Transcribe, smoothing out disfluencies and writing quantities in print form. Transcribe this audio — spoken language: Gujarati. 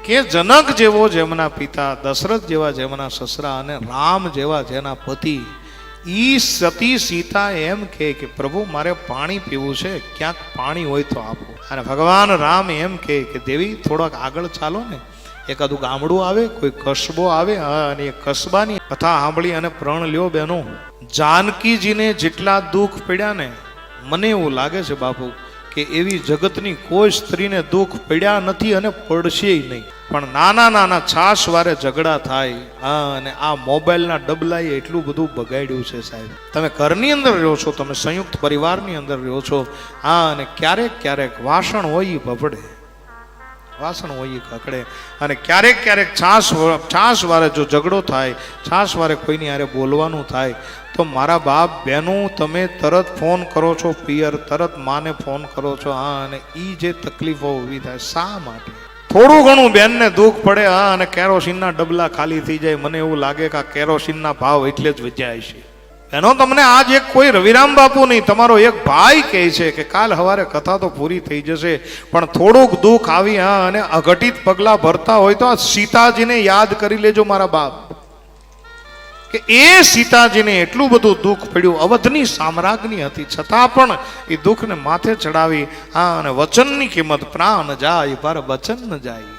કે જનક જેવો જેમના પિતા, દશરથ જેવા જેમના સસરા અને રામ જેવા જેના પતિ, ઈ સતી સીતા એમ કે પ્રભુ મારે પાણી પીવું છે, ક્યાંક પાણી હોય તો આપો. અને ભગવાન રામ એમ કે દેવી થોડાક આગળ ચાલો ને, એકાદું ગામડું આવે, કોઈ કસ્બો આવે, અને એ કસ્બાની કથા સાંભળી અને પ્રણ લ્યો બહેનો. જાનકીજીને જેટલા દુઃખ પડ્યા ને, મને એવું લાગે છે બાપુ કે એવી જગતની કોઈ સ્ત્રીને દુઃખ પડ્યા નથી અને પડશે નહીં. પણ નાના નાના છાશ વારે ઝઘડા થાય, અને આ મોબાઈલના ડબલાએ એટલું બધું બગાડ્યું છે સાહેબ. તમે ઘરની અંદર રહ્યો છો, તમે સંયુક્ત પરિવારની અંદર રહ્યો છો, અને ક્યારેક ક્યારેક વાસણ હોય એ ભભડે, વાસણ હોય એ કકડે, અને ક્યારેક ક્યારેક છાશ વારે જો ઝઘડો થાય, છાશ વારે કોઈની હારે બોલવાનું થાય, તો મારા બાપ બહેનો તમે તરત ફોન કરો છો પિયર, તરત માને ફોન કરો છો. અને એ જે તકલીફો ઊભી થાય શા માટે? થોડું ઘણું બેનને દુઃખ પડે, અને કેરોસીનના ડબલા ખાલી થઈ જાય, મને એવું લાગે કે આ કેરોસીનના ભાવ એટલે જ વધ્યા છે. એનો તમને આજ એક કોઈ રવિરામ બાપુ નહીં, તમારો એક ભાઈ કહે છે કે કાલ સવારે કથા તો પૂરી થઈ જશે, પણ થોડુંક દુઃખ આવી અને અઘટિત પગલા ભરતા હોય તો આ સીતાજીને યાદ કરી લેજો મારા બાપ, કે એ સીતાજીને એટલું બધું દુઃખ પડ્યું, અવધની સામ્રાજ્ઞી હતી, છતાં પણ એ દુઃખને માથે ચડાવી, અને વચનની કિંમત પ્રાણ જાય પર વચન ન જાય.